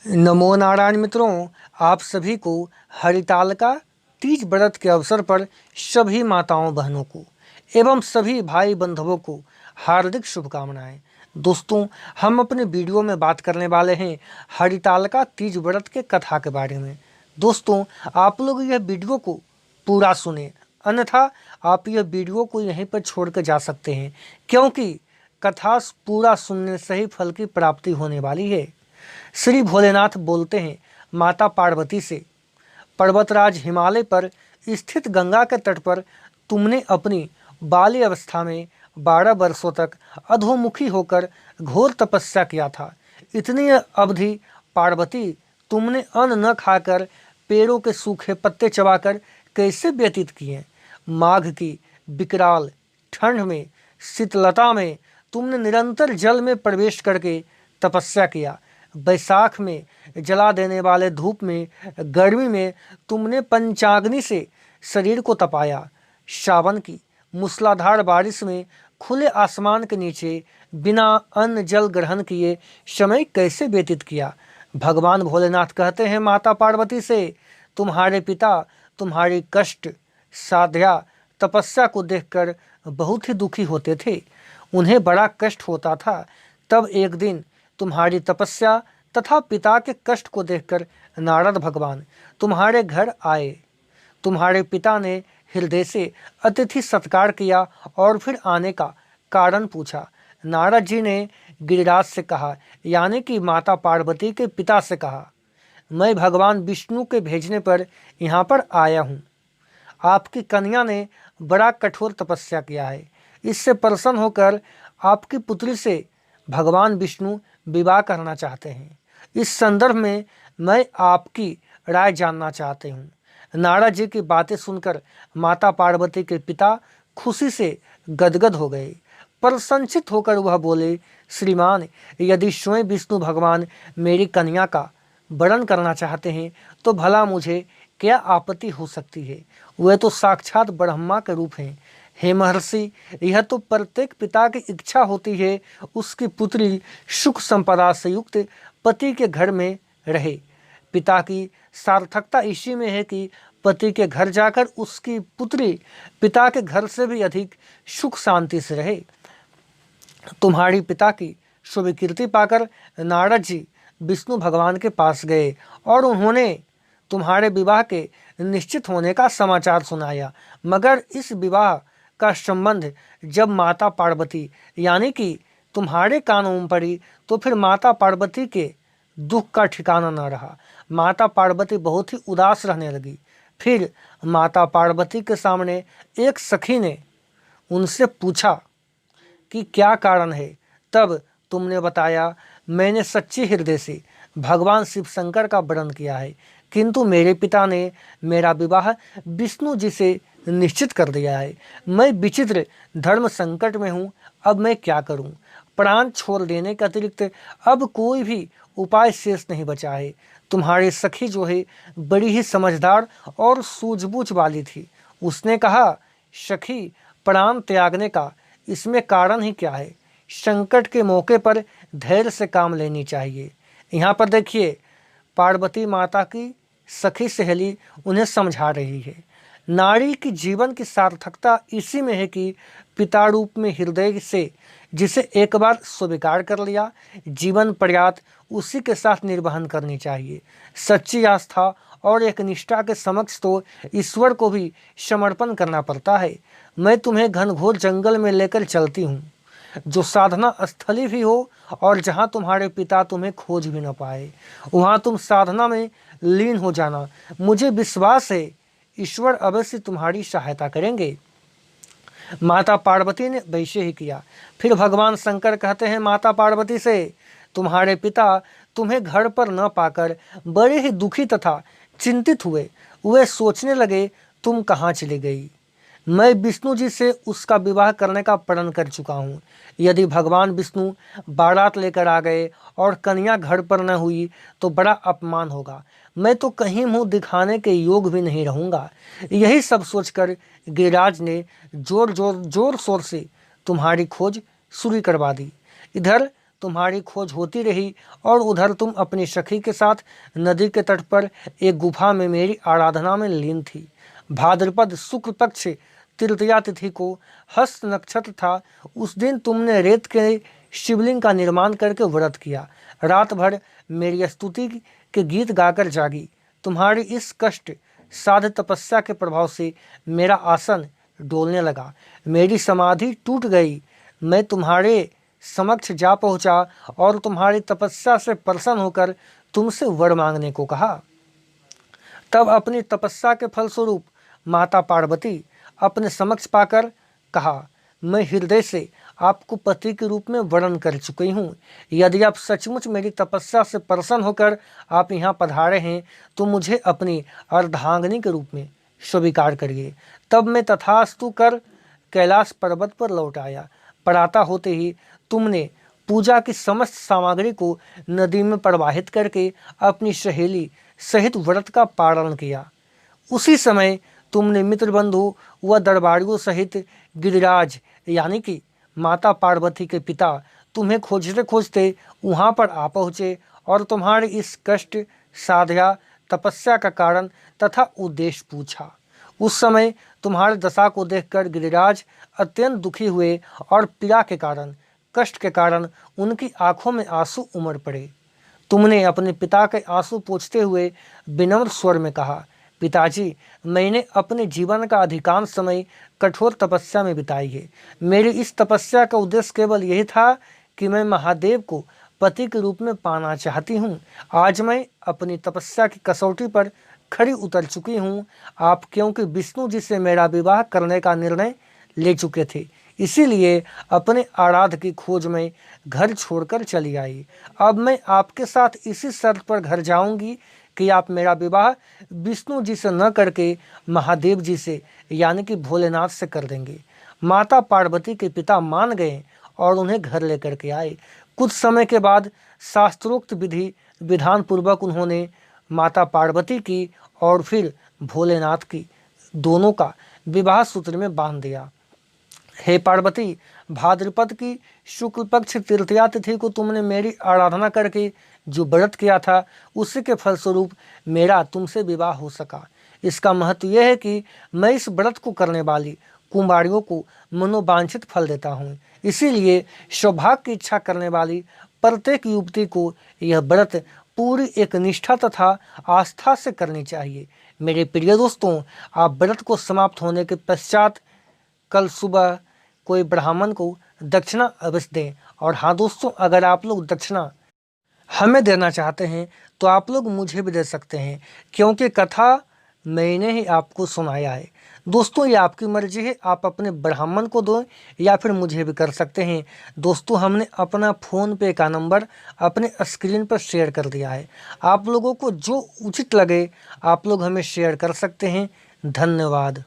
नमो नारायण मित्रों, आप सभी को हरितालिका तीज व्रत के अवसर पर सभी माताओं बहनों को एवं सभी भाई बंधुओं को हार्दिक शुभकामनाएं। दोस्तों, हम अपने वीडियो में बात करने वाले हैं हरितालिका तीज व्रत के कथा के बारे में। दोस्तों, आप लोग यह वीडियो को पूरा सुने, अन्यथा आप यह वीडियो को यहीं पर छोड़ कर जा सकते हैं, क्योंकि कथा पूरा सुनने से ही फल की प्राप्ति होने वाली है। श्री भोलेनाथ बोलते हैं माता पार्वती से, पर्वतराज हिमालय पर स्थित गंगा के तट पर तुमने अपनी बाल्य अवस्था में 12 वर्षों तक अधोमुखी होकर घोर तपस्या किया था। इतनी अवधि पार्वती तुमने अन्न न खाकर पेड़ों के सूखे पत्ते चबाकर कैसे व्यतीत किए? माघ की विकराल ठंड में, शीतलता में तुमने निरंतर जल में प्रवेश करके तपस्या किया। बैसाख में जला देने वाले धूप में, गर्मी में तुमने पंचाग्नि से शरीर को तपाया। सावन की मूसलाधार बारिश में खुले आसमान के नीचे बिना अन्न जल ग्रहण किए समय कैसे व्यतीत किया? भगवान भोलेनाथ कहते हैं माता पार्वती से, तुम्हारे पिता तुम्हारी कष्ट साध्या तपस्या को देखकर बहुत ही दुखी होते थे। उन्हें बड़ा कष्ट होता था। तब एक दिन तुम्हारी तपस्या तथा पिता के कष्ट को देखकर नारद भगवान तुम्हारे घर आए। तुम्हारे पिता ने हृदय से अतिथि सत्कार किया और फिर आने का कारण पूछा। नारद जी ने गिरिराज से कहा, यानी कि माता पार्वती के पिता से कहा, मैं भगवान विष्णु के भेजने पर यहाँ पर आया हूँ। आपकी कन्या ने बड़ा कठोर तपस्या किया है। इससे प्रसन्न होकर आपकी पुत्री से भगवान विष्णु विवाह करना चाहते हैं। इस संदर्भ में मैं आपकी राय जानना चाहते हूँ। नारद जी की बातें सुनकर माता पार्वती के पिता खुशी से गदगद हो गए। प्रसन्नचित होकर वह बोले, श्रीमान, यदि स्वयं विष्णु भगवान मेरी कन्या का वरण करना चाहते हैं तो भला मुझे क्या आपत्ति हो सकती है? वह तो साक्षात ब्रह्मा के रूप हैं। हे महर्षि, यह तो प्रत्येक पिता की इच्छा होती है उसकी पुत्री सुख संपदा से युक्त पति के घर में रहे। पिता की सार्थकता इसी में है कि पति के घर जाकर उसकी पुत्री पिता के घर से भी अधिक सुख शांति से रहे। तुम्हारी पिता की स्वीकृति पाकर नारद जी विष्णु भगवान के पास गए और उन्होंने तुम्हारे विवाह के निश्चित होने का समाचार सुनाया। मगर इस विवाह का संबंध जब माता पार्वती यानी कि तुम्हारे कानों में पड़ी तो फिर माता पार्वती के दुख का ठिकाना न रहा। माता पार्वती बहुत ही उदास रहने लगी। फिर माता पार्वती के सामने एक सखी ने उनसे पूछा कि क्या कारण है? तब तुमने बताया, मैंने सच्चे हृदय से भगवान शिव शंकर का वरण किया है, किंतु मेरे पिता ने मेरा विवाह विष्णु जी से निश्चित कर दिया है। मैं विचित्र धर्म संकट में हूँ, अब मैं क्या करूँ? प्राण छोड़ देने के अतिरिक्त अब कोई भी उपाय शेष नहीं बचा है। तुम्हारी सखी जो है बड़ी ही समझदार और सूझबूझ वाली थी। उसने कहा, सखी, प्राण त्यागने का इसमें कारण ही क्या है? संकट के मौके पर धैर्य से काम लेनी चाहिए। यहाँ पर देखिए, पार्वती माता की सखी सहेली उन्हें समझा रही है। नारी की जीवन की सार्थकता इसी में है कि पिता रूप में हृदय से जिसे एक बार स्वीकार कर लिया, जीवन पर्याप्त उसी के साथ निर्वहन करनी चाहिए। सच्ची आस्था और एक निष्ठा के समक्ष तो ईश्वर को भी समर्पण करना पड़ता है। मैं तुम्हें घनघोर जंगल में लेकर चलती हूँ, जो साधना स्थली भी हो और जहाँ तुम्हारे पिता तुम्हें खोज भी न पाए। वहाँ तुम साधना में लीन हो जाना। मुझे विश्वास है ईश्वर अवश्य तुम्हारी सहायता करेंगे। माता पार्वती ने वैसे ही किया। फिर भगवान शंकर कहते हैं माता पार्वती से, तुम्हारे पिता तुम्हें घर पर न पाकर बड़े ही दुखी तथा चिंतित हुए। वे सोचने लगे तुम कहाँ चली गई। मैं विष्णु जी से उसका विवाह करने का प्रण कर चुका हूँ। यदि भगवान विष्णु बारात लेकर आ गए और कन्या घर पर न हुई तो बड़ा अपमान होगा। मैं तो कहीं मुंह दिखाने के योग भी नहीं रहूँगा। यही सब सोचकर गिरिराज ने जोर शोर से तुम्हारी खोज शुरू करवा दी। इधर तुम्हारी खोज होती रही और उधर तुम अपनी सखी के साथ नदी के तट पर एक गुफा में मेरी आराधना में लीन थी। भाद्रपद शुक्ल पक्ष तृतीया तिथि को हस्त नक्षत्र था। उस दिन तुमने रेत के शिवलिंग का निर्माण करके व्रत किया। रात भर मेरी स्तुति के गीत गाकर जागी। तुम्हारी इस कष्ट साध तपस्या के प्रभाव से मेरा आसन डोलने लगा, मेरी समाधि टूट गई। मैं तुम्हारे समक्ष जा पहुंचा और तुम्हारी तपस्या से प्रसन्न होकर तुमसे वर मांगने को कहा। तब अपनी तपस्या के फलस्वरूप माता पार्वती अपने समक्ष पाकर कहा, मैं हृदय से आपको पति के रूप में वर्ण कर चुकी हूँ। यदि आप सचमुच मेरी तपस्या से प्रसन्न होकर आप यहाँ पधारे हैं तो मुझे अपनी अर्धांगिनी के रूप में स्वीकार करिए। तब मैं तथास्तु कर कैलाश पर्वत पर लौट आया। प्रातः होते ही तुमने पूजा की समस्त सामग्री को नदी में प्रवाहित करके अपनी सहेली सहित व्रत का पालन किया। उसी समय तुमने मित्र बंधु व दरबारियों सहित गिरिराज यानी कि माता पार्वती के पिता तुम्हें खोजते खोजते वहाँ पर आ पहुँचे और तुम्हारी इस कष्ट साध्या तपस्या का कारण तथा उद्देश्य पूछा। उस समय तुम्हारे दशा को देखकर गिरिराज अत्यंत दुखी हुए और पीड़ा के कारण, कष्ट के कारण उनकी आंखों में आंसू उमड़ पड़े। तुमने अपने पिता के आंसू पोंछते हुए विनम्र स्वर में कहा, पिताजी, मैंने अपने जीवन का अधिकांश समय कठोर तपस्या में बिताई है। मेरी इस तपस्या का उद्देश्य केवल यही था कि मैं महादेव को पति के रूप में पाना चाहती हूँ। आज मैं अपनी तपस्या की कसौटी पर खरी उतर चुकी हूँ। आप क्योंकि विष्णु जी से मेरा विवाह करने का निर्णय ले चुके थे, इसीलिए अपने आराध्य की खोज में घर छोड़कर चली आई। अब मैं आपके साथ इसी शर्त पर घर जाऊंगी कि आप मेरा विवाह विष्णु जी से न करके महादेव जी से यानी कि भोलेनाथ से कर देंगे। माता पार्वती के पिता मान गए और उन्हें घर लेकर के आए। कुछ समय के बाद शास्त्रोक्त विधि विधान पूर्वक उन्होंने माता पार्वती की और फिर भोलेनाथ की दोनों का विवाह सूत्र में बांध दिया। हे पार्वती, भाद्रपद की शुक्ल पक्ष तृतीया तिथि को तुमने मेरी आराधना करके जो व्रत किया था, उसी के फलस्वरूप मेरा तुमसे विवाह हो सका। इसका महत्व यह है कि मैं इस व्रत को करने वाली कुंवारियों को मनोवांछित फल देता हूँ। इसीलिए सौभाग्य की इच्छा करने वाली प्रत्येक युवती को यह व्रत पूरी एक निष्ठा तथा आस्था से करनी चाहिए। मेरे प्रिय दोस्तों, आप व्रत को समाप्त होने के पश्चात कल सुबह कोई ब्राह्मण को दक्षिणा अवश्य दें। और हाँ दोस्तों, अगर आप लोग दक्षिणा हमें देना चाहते हैं तो आप लोग मुझे भी दे सकते हैं, क्योंकि कथा मैंने ही आपको सुनाया है। दोस्तों, ये आपकी मर्जी है, आप अपने ब्राह्मण को दो या फिर मुझे भी कर सकते हैं। दोस्तों, हमने अपना फ़ोन पे का नंबर अपने स्क्रीन पर शेयर कर दिया है। आप लोगों को जो उचित लगे आप लोग हमें शेयर कर सकते हैं। धन्यवाद।